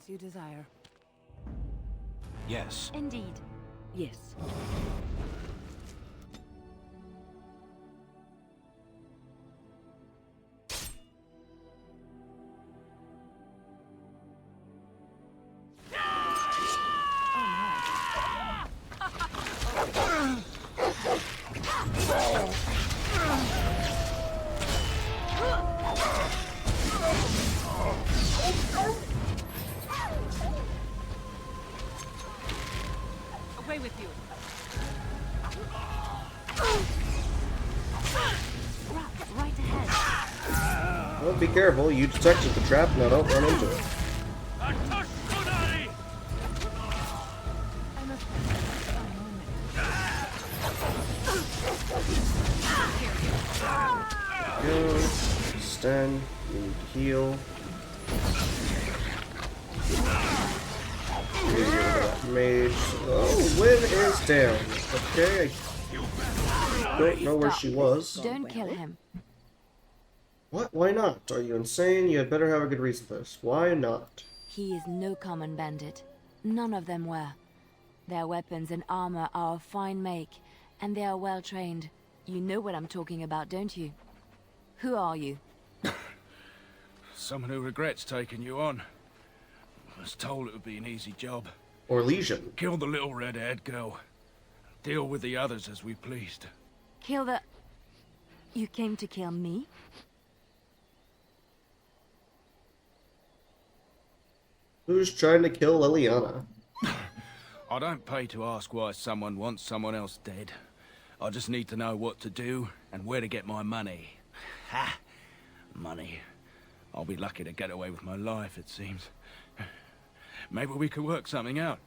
As you desire. Yes. Indeed. Yes. Away with you. Right ahead. Well, be careful. You detected the trap, now don't run into it. I'm Go. Stun. You need to heal. You need to get rid of that mage. Oh, Lynn is down. Okay, I don't know where she was. Don't kill him. What? Why not? Are you insane? You had better have a good reason for this. Why not? He is no common bandit. None of them were. Their weapons and armor are of fine make, and they are well trained. You know what I'm talking about, don't you? Who are you? Someone who regrets taking you on. I was told it would be an easy job. Or Legion. Kill the little red-haired girl. Deal with the others as we pleased. Kill the... You came to kill me? Who's trying to kill Liliana? I don't pay to ask why someone wants someone else dead. I just need to know what to do and where to get my money. Ha! Money. I'll be lucky to get away with my life, it seems. Maybe we could work something out.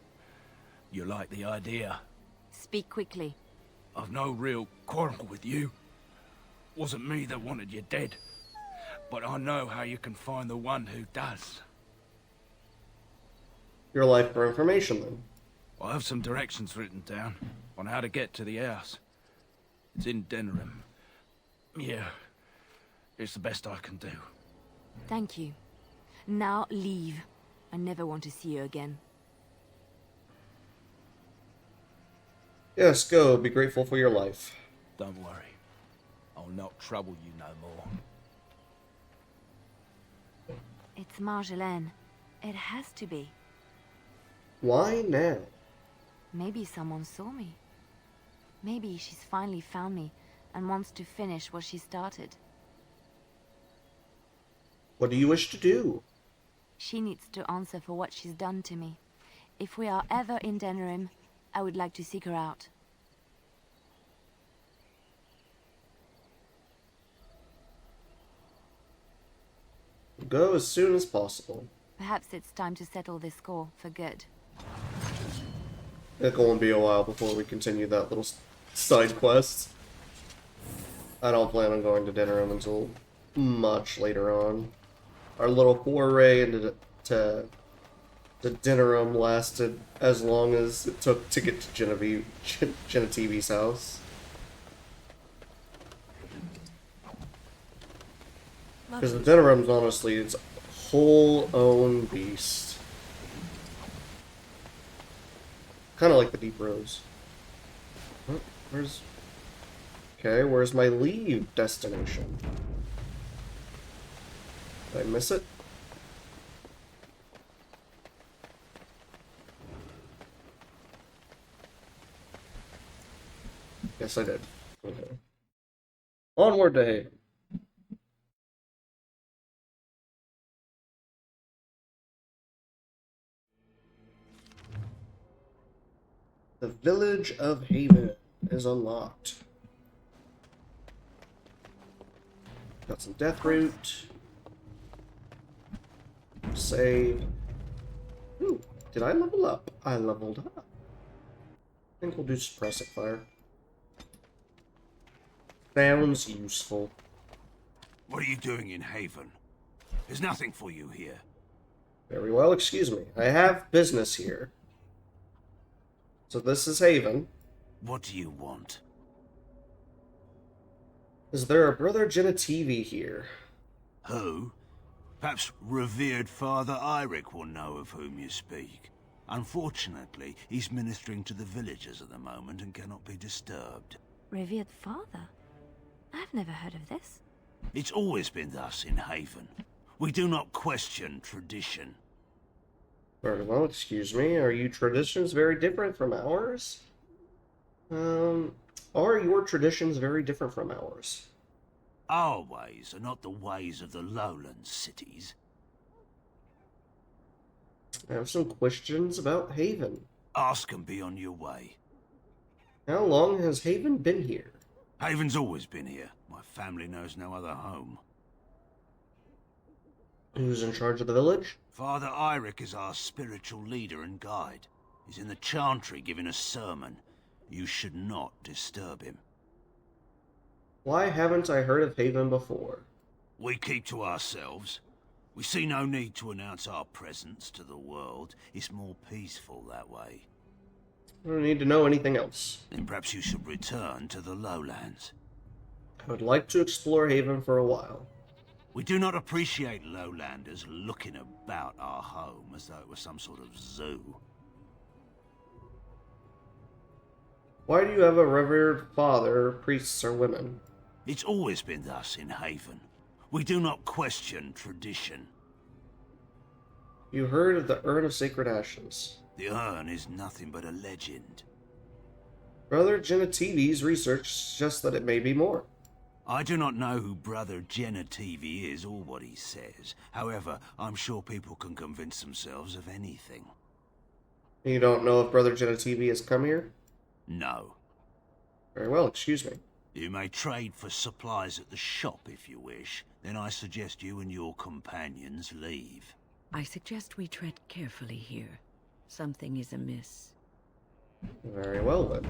You like the idea? Speak quickly. I've no real quarrel with you. Wasn't me that wanted you dead. But I know how you can find the one who does. Your life for information, then. I have some directions written down on how to get to the house. It's in Denerim. Yeah, it's the best I can do. Thank you. Now leave. I never want to see you again. Yes, go. Be grateful for your life. Don't worry. I'll not trouble you no more. It's Marjolaine. It has to be. Why now? Maybe someone saw me. Maybe she's finally found me and wants to finish what she started. What do you wish to do? She needs to answer for what she's done to me. If we are ever in Denerim, I would like to seek her out. Go as soon as possible. Perhaps it's time to settle this score for good. It won't be a while before we continue that little side quest. I don't plan on going to Denerim until much later on. Our little foray into the Denerim lasted as long as it took to get to Genetive's house. Because the Denerim's honestly its whole own beast. Kind of like the Deep Rose. Huh? Where's my leave destination? Did I miss it? Yes, I did. Okay. Onward to Haven. The village of Haven is unlocked. Got some death root. Save. Ooh, did I level up? I leveled up. I think we'll do suppressive fire. Sounds useful. What are you doing in Haven? There's nothing for you here. Very well, excuse me. I have business here. So this is Haven. What do you want? Is there a brother Genevieve here? Who? Perhaps revered Father Eirik will know of whom you speak. Unfortunately, he's ministering to the villagers at the moment and cannot be disturbed. Revered father? I've never heard of this. It's always been thus in Haven. We do not question tradition. Very well, excuse me. Are your traditions very different from ours? Are your traditions very different from ours? Our ways are not the ways of the lowland cities. I have some questions about Haven. Ask and be on your way. How long has Haven been here? Haven's always been here. My family knows no other home. Who's in charge of the village? Father Eirik is our spiritual leader and guide. He's in the chantry giving a sermon. You should not disturb him. Why haven't I heard of Haven before? We keep to ourselves. We see no need to announce our presence to the world. It's more peaceful that way. I don't need to know anything else. Then perhaps you should return to the lowlands. I would like to explore Haven for a while. We do not appreciate lowlanders looking about our home as though it was some sort of zoo. Why do you have a revered father, priests, or women? It's always been thus in Haven. We do not question tradition. You heard of the Urn of Sacred Ashes. The urn is nothing but a legend. Brother Genetivi's research suggests that it may be more. I do not know who Brother Genetivi is or what he says. However, I'm sure people can convince themselves of anything. You don't know if Brother Genetivi has come here? No. Very well, excuse me. You may trade for supplies at the shop if you wish. Then I suggest you and your companions leave. I suggest we tread carefully here. Something is amiss. Very well, then.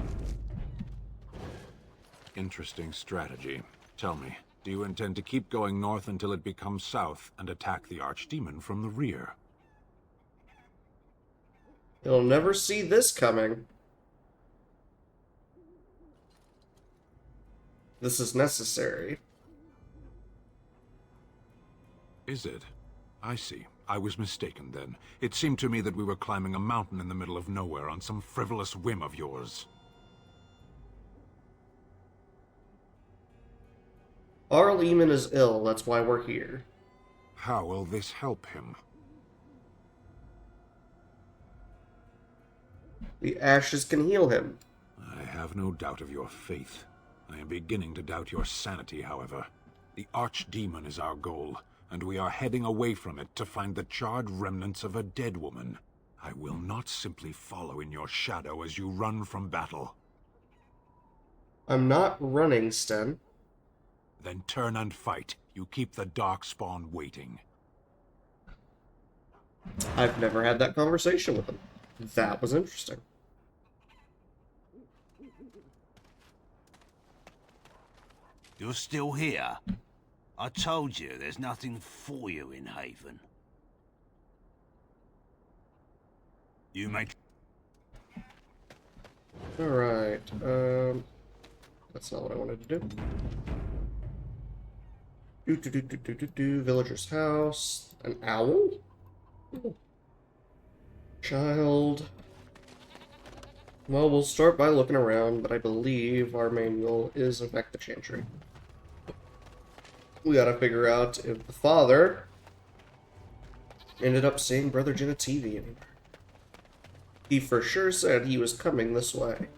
Interesting strategy. Tell me, do you intend to keep going north until it becomes south and attack the Archdemon from the rear? You'll never see this coming. This is necessary. Is it? I see. I was mistaken then. It seemed to me that we were climbing a mountain in the middle of nowhere on some frivolous whim of yours. Arl Eamon is ill, that's why we're here. How will this help him? The ashes can heal him. I have no doubt of your faith. I am beginning to doubt your sanity, however. The Archdemon is our goal, and we are heading away from it to find the charred remnants of a dead woman. I will not simply follow in your shadow as you run from battle. I'm not running, Sten. Then turn and fight. You keep the Darkspawn waiting. I've never had that conversation with him. That was interesting. You're still here? I told you there's nothing for you in Haven. You may... Alright, that's not what I wanted to do. Villager's house. An owl? Ooh. Child. Well, we'll start by looking around, but I believe our manual is in fact the Chantry. We gotta figure out if the father ended up seeing Brother Genetivi anywhere. He for sure said he was coming this way.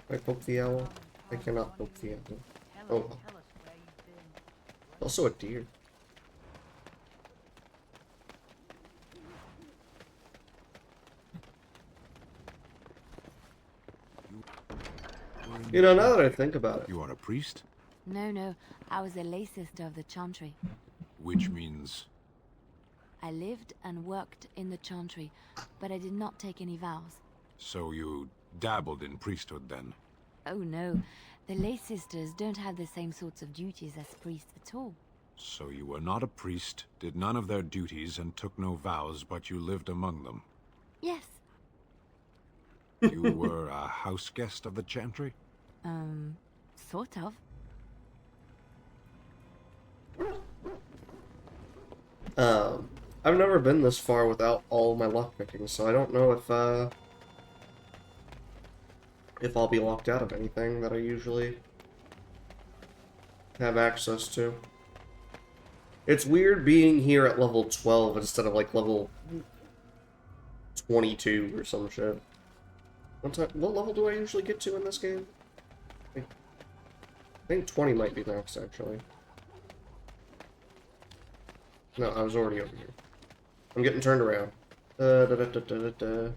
Can I poke the owl? I cannot poke the owl. Oh, well. Also a deer. You know, now that I think about it, You are a priest? No, I was a lay sister of the Chantry. Which means... I lived and worked in the Chantry, but I did not take any vows. So you dabbled in priesthood then? Oh no, the lay sisters don't have the same sorts of duties as priests at all. So you were not a priest, did none of their duties, and took no vows, but you lived among them. Yes. You were a house guest of the Chantry? Sort of. I've never been this far without all my lockpicking, so I don't know if I'll be locked out of anything that I usually have access to. It's weird being here at level 12 instead of like level 22 or some shit. What level do I usually get to in this game? I think 20 might be max, actually. No, I was already over here. I'm getting turned around. There's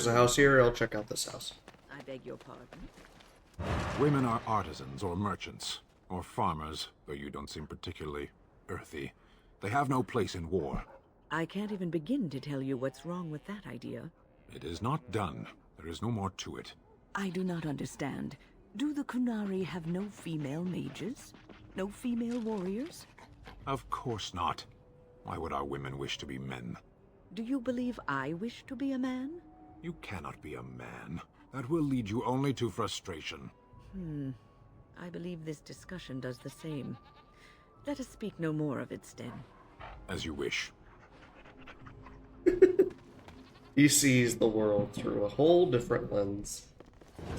a house here. I'll check out this house. I beg your pardon. Women are artisans or merchants, or farmers, though you don't seem particularly earthy. They have no place in war. I can't even begin to tell you what's wrong with that idea. It is not done. There is no more to it. I do not understand. Do the Kunari have no female mages? No female warriors? Of course not. Why would our women wish to be men? Do you believe I wish to be a man? You cannot be a man. That will lead you only to frustration. I believe this discussion does the same. Let us speak no more of it, Sten. As you wish. He sees the world through a whole different lens.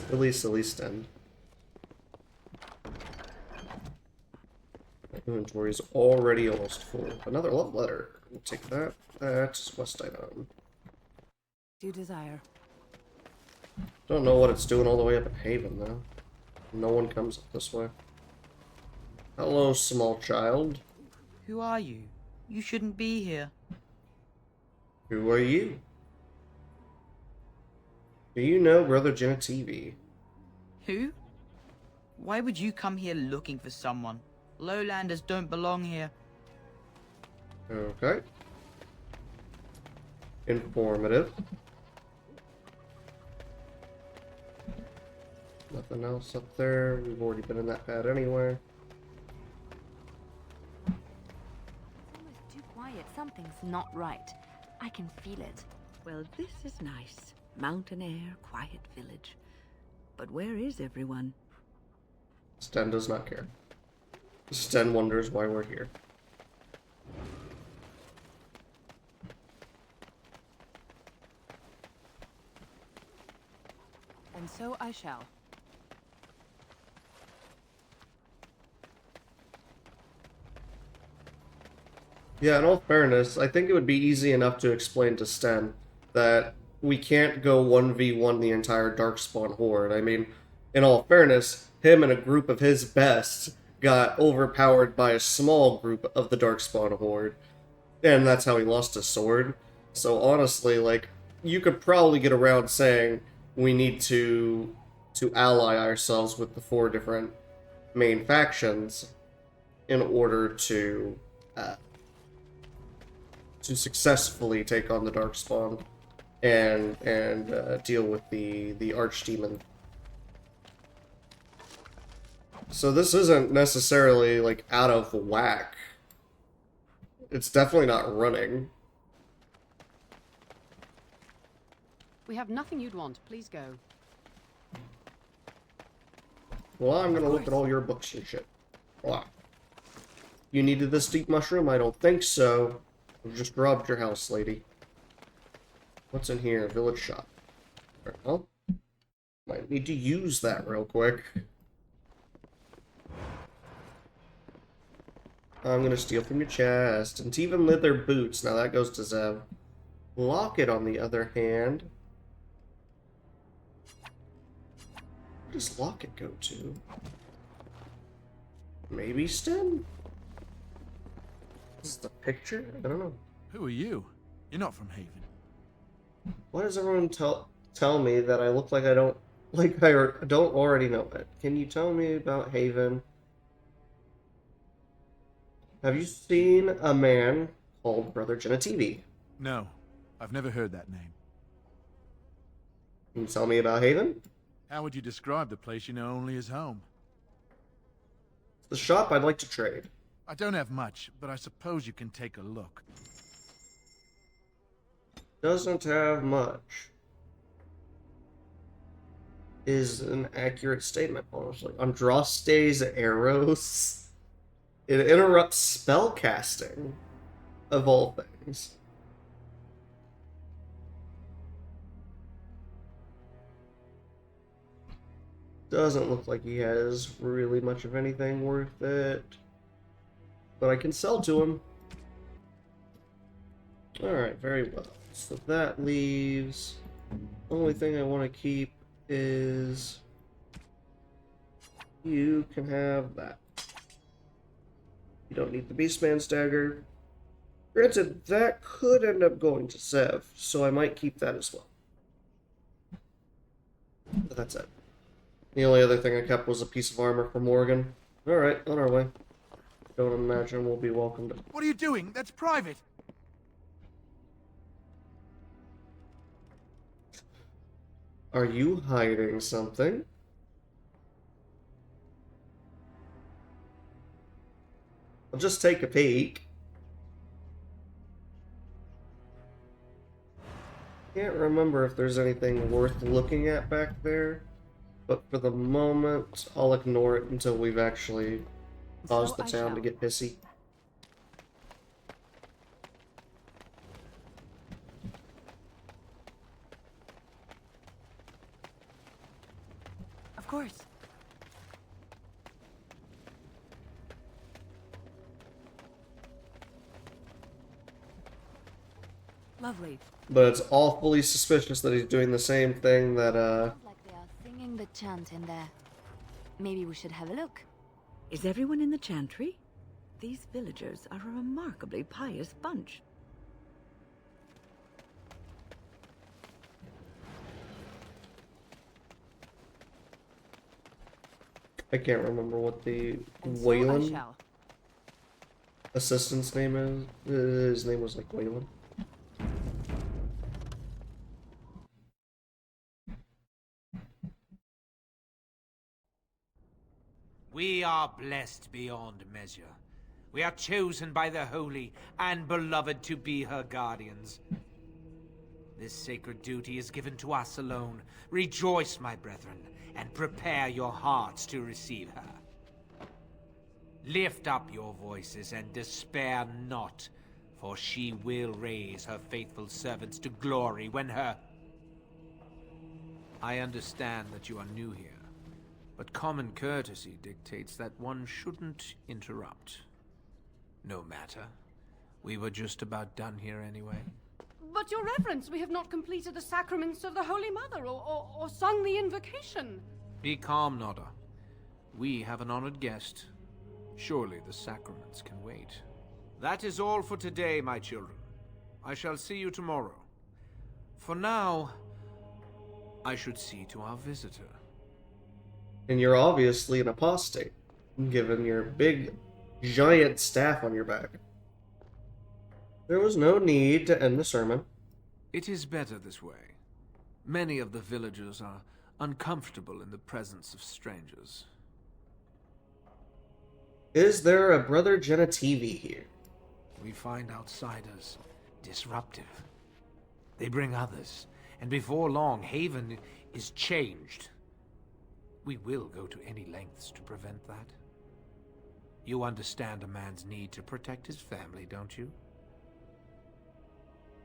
Silly, silly Sten. My inventory's already almost full. Another love letter. We'll take that. That's West item. Do you desire? Don't know what it's doing all the way up in Haven, though. No one comes up this way. Hello, small child. Who are you? You shouldn't be here. Who are you? Do you know Brother Genitivi? Who? Why would you come here looking for someone? Lowlanders don't belong here. Okay. Informative. Nothing else up there. We've already been in that pad anyway. It's almost too quiet. Something's not right. I can feel it. Well, this is nice. Mountain air, quiet village. But where is everyone? Sten does not care. Sten wonders why we're here. And so I shall. Yeah, in all fairness, I think it would be easy enough to explain to Sten that we can't go 1v1 the entire Darkspawn Horde. I mean, in all fairness, him and a group of his best got overpowered by a small group of the Darkspawn Horde, and that's how he lost his sword. So honestly, like, you could probably get around saying we need to ally ourselves with the 4 different main factions in order to successfully take on the Darkspawn and deal with the Archdemon. So this isn't necessarily like out of whack. It's definitely not running. We have nothing you'd want. Please go. Well, I'm gonna look at all your books and shit. Wow. You needed this deep mushroom? I don't think so. I've just robbed your house, lady. What's in here? Village shop. Well, might need to use that real quick. I'm gonna steal from your chest. And even leather boots. Now that goes to Zev. Locket, on the other hand. Where does Locket go to? Maybe Sten? Is this a picture? I don't know. Who are you? You're not from Haven. Why does everyone tell me that I look like I don't already know it? Can you tell me about Haven? Have you seen a man called Brother Genitivi? No, I've never heard that name. Can you tell me about Haven? How would you describe the place you know only as home? It's the shop I'd like to trade. I don't have much, but I suppose you can take a look. doesn't have much is an accurate statement, honestly. Andraste's arrows. It interrupts spell casting, of all things. Doesn't look like he has really much of anything worth it. But I can sell to him. Alright, very well. So that leaves... Only thing I want to keep is... You can have that. You don't need the Beastman's dagger. Granted, that could end up going to Zev, so I might keep that as well. But that's it. The only other thing I kept was a piece of armor for Morgan. Alright, on our way. Don't imagine we'll be welcomed. What are you doing? That's private. Are you hiding something? I'll just take a peek. Can't remember if there's anything worth looking at back there, but for the moment, I'll ignore it until we've actually caused the town to get pissy. Of course. Lovely. But it's awfully suspicious that he's doing the same thing that, Like they are singing the chant in there. Maybe we should have a look. Is everyone in the chantry? These villagers are a remarkably pious bunch. I can't remember what the And so I Wayland shall. assistant's name is. His name was like Wayland. We are blessed beyond measure. We are chosen by the holy and beloved to be her guardians. This sacred duty is given to us alone. Rejoice, my brethren, and prepare your hearts to receive her. Lift up your voices and despair not, for she will raise her faithful servants to glory when her... I understand that you are new here, but common courtesy dictates that one shouldn't interrupt. No matter. We were just about done here anyway. But, Your Reverence, we have not completed the sacraments of the Holy Mother or sung the invocation. Be calm, Nodda. We have an honored guest. Surely the sacraments can wait. That is all for today, my children. I shall see you tomorrow. For now, I should see to our visitor. And you're obviously an apostate, given your big, giant staff on your back. There was no need to end the sermon. It is better this way. Many of the villagers are uncomfortable in the presence of strangers. Is there a Brother Genitivi here? We find outsiders disruptive. They bring others, and before long, Haven is changed. We will go to any lengths to prevent that. You understand a man's need to protect his family, don't you?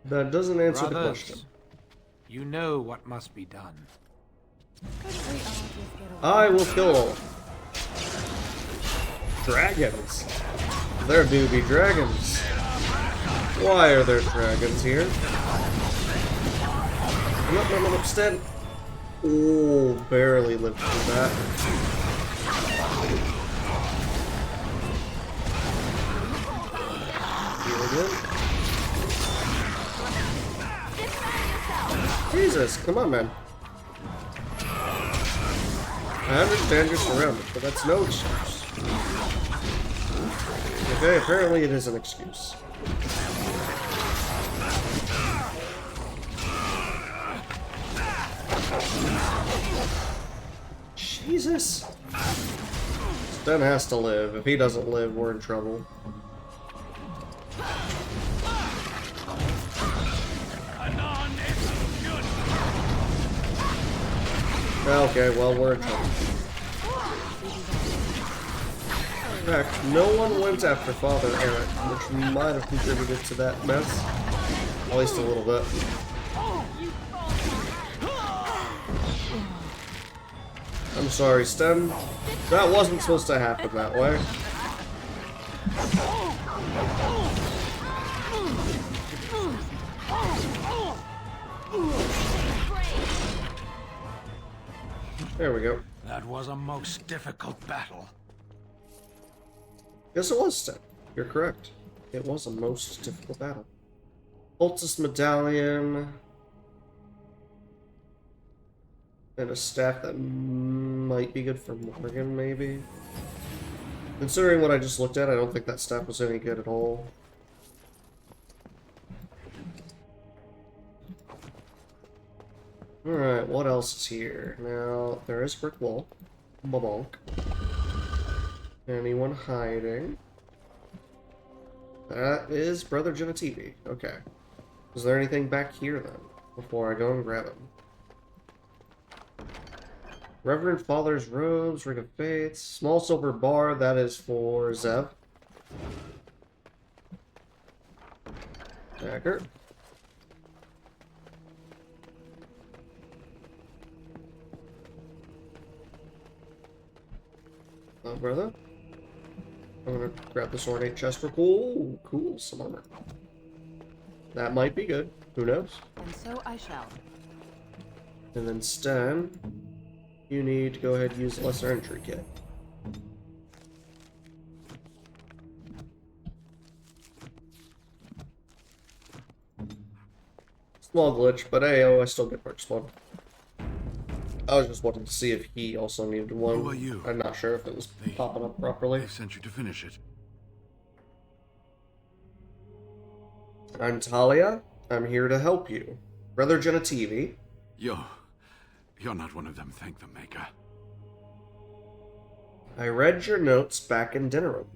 That doesn't answer the Brothers, question. you know what must be done. I will kill all. Dragons. There do be dragons. Why are there dragons here? No, stand. Oh, barely lived through that. Heal again. Jesus, come on, man. I understand you're surrounded, but that's no excuse. Okay, apparently it is an excuse. Jesus. Sten has to live. If he doesn't live, we're in trouble. Anon! Okay, well, we're in trouble. In fact, no one went after Father Eric, which might have contributed to that mess. At least a little bit. I'm sorry, Sten. That wasn't supposed to happen that way. There we go. That was a most difficult battle. Yes, it was, Sten. You're correct. It was a most difficult battle. Cultist medallion. And a staff that might be good for Morgan, maybe. Considering what I just looked at, I don't think that staff was any good at all. Alright, what else is here? Now, there is brick wall. Bonk. Anyone hiding? That is Brother Genetivi. Okay. Is there anything back here, then? Before I go and grab him. Reverend Father's robes, Ring of Faith, small silver bar, that is for Zev. Dagger. Oh, brother. I'm gonna grab this ornate chest for cool, some armor. That might be good. Who knows? And so I shall. And then Sten, you need to go ahead and use the lesser entry kit. Small glitch, but hey, I still get purchased one. I was just wanting to see if he also needed one. Who are you? I'm not sure if it was popping up properly. They sent you to finish it. I'm Talia. I'm here to help you. Brother Genetivi. You're not one of them, thank the Maker. I read your notes back in dinner room.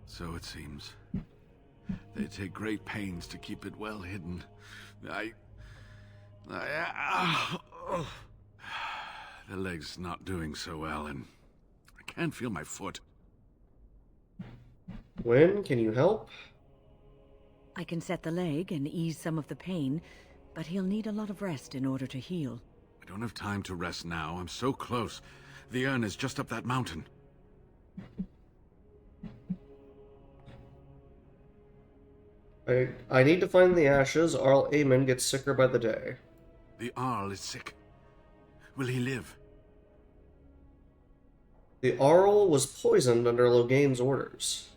So it seems. They take great pains to keep it well hidden. The leg's not doing so well, and I can't feel my foot. When can you help? I can set the leg and ease some of the pain, but he'll need a lot of rest in order to heal. I don't have time to rest now. I'm so close. The urn is just up that mountain. I need to find the ashes. Arl Aemon gets sicker by the day. The Arl is sick. Will he live? The Arl was poisoned under Loghain's orders.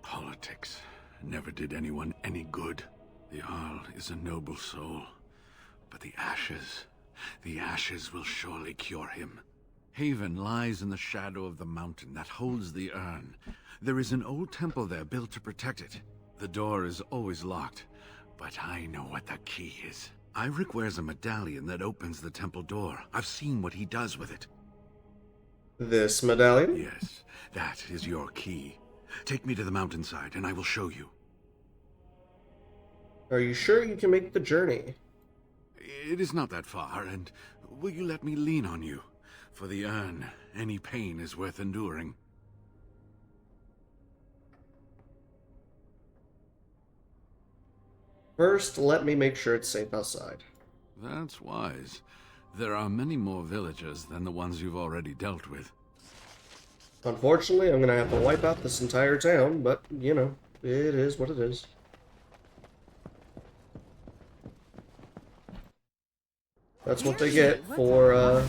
Politics never did anyone any good. The Arl is a noble soul, but the ashes will surely cure him. Haven lies in the shadow of the mountain that holds the urn. There is an old temple there built to protect it. The door is always locked, but I know what the key is. Iric wears a medallion that opens the temple door. I've seen what he does with it. This medallion? Yes, that is your key. Take me to the mountainside and I will show you. Are you sure you can make the journey? It is not that far, and will you let me lean on you? For the urn, any pain is worth enduring. First, let me make sure it's safe outside. That's wise. There are many more villagers than the ones you've already dealt with. Unfortunately, I'm gonna have to wipe out this entire town, but, you know, it is what it is. That's what they get for,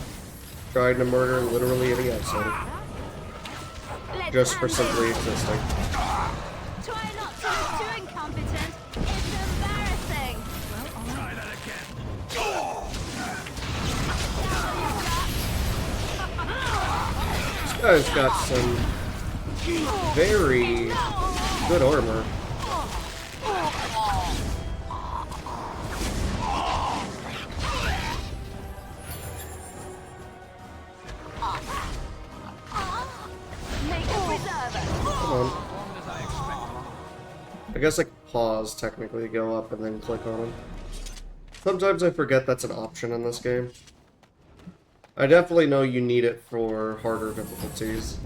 trying to murder literally any outsider. Just for simply existing. Try not to look too incompetent. It's embarrassing. Try that again. This guy's got some very good armor. Come on. I guess I could pause, technically, go up and then click on him. Sometimes I forget that's an option in this game. I definitely know you need it for harder difficulties.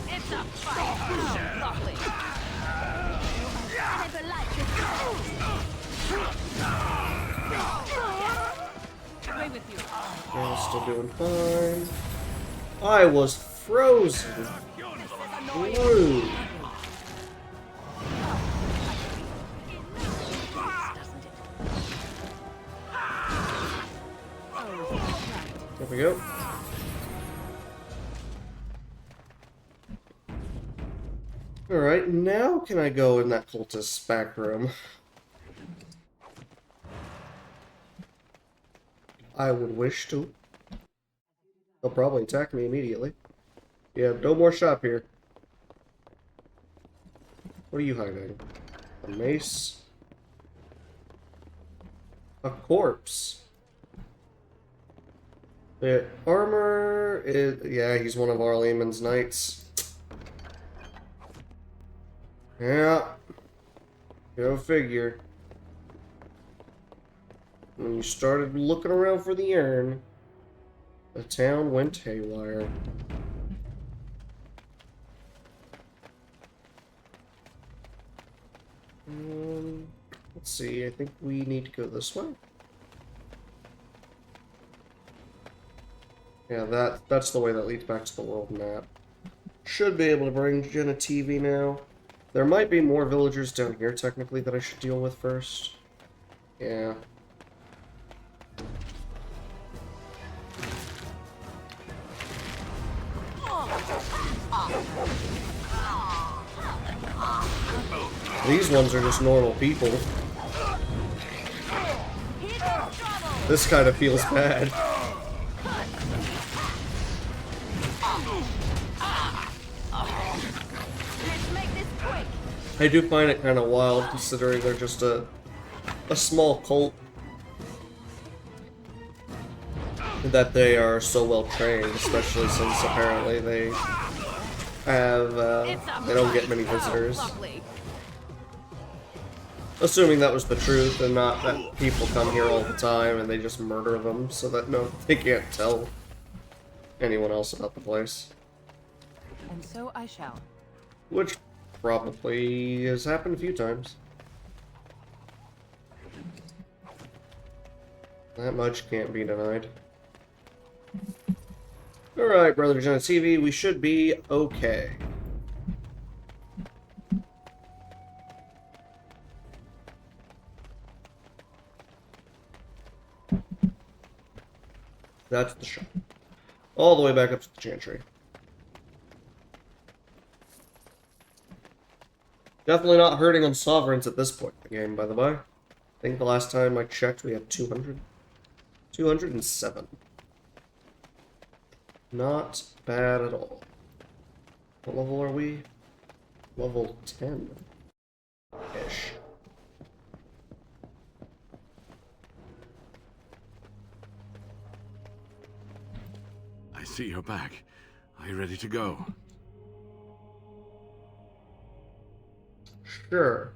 It's a fight! Oh, lovely. I never liked this. Away with you. Yeah, still doing fine. I was frozen. Blue. There we go. Alright, now can I go in that cultist's back room? I would wish to. They'll probably attack me immediately. Yeah, no more shop here. What are you hiding? A mace? A corpse? The armor is... yeah, he's one of Arlemon's knights. Yeah. Go figure. When you started looking around for the urn, the town went haywire. Let's see, I think we need to go this way. Yeah, that's the way that leads back to the world map. Should be able to bring Jen a TV now. There might be more villagers down here, technically, that I should deal with first. Yeah. These ones are just normal people. This kind of feels bad. I do find it kind of wild, considering they're just a small cult, that they are so well trained, especially since apparently they have they don't get many visitors. Assuming that was the truth, and not that people come here all the time and they just murder them so that they can't tell anyone else about the place. And so I shall. Which probably has happened a few times. That much can't be denied. Alright, Brothers on TV, we should be okay. That's the shop. All the way back up to the Chantry. Definitely not hurting on sovereigns at this point in the game, by the by. I think the last time I checked we had 200. 207. Not bad at all. What level are we? Level 10-ish. I see you're back. Are you ready to go? Sure.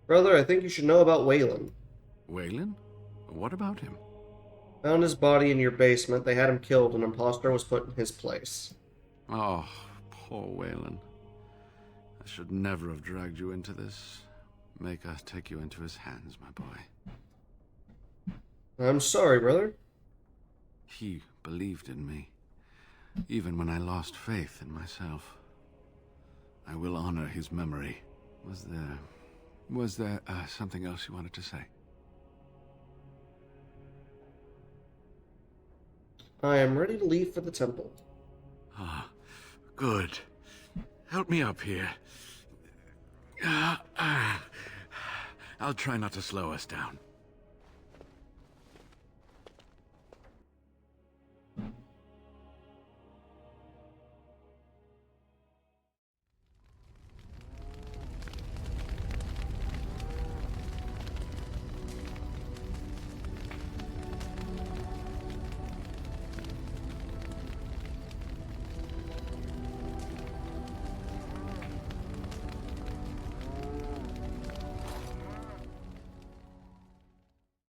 Brother, I think you should know about Waylon. Waylon? What about him? Found his body in your basement. They had him killed. An imposter was put in his place. Oh, poor Waylon. I should never have dragged you into this. Maker take you into his hands, my boy. I'm sorry, brother. He believed in me, even when I lost faith in myself. I will honor his memory. Was there something else you wanted to say? I am ready to leave for the temple. Ah, good. Help me up here. I'll try not to slow us down.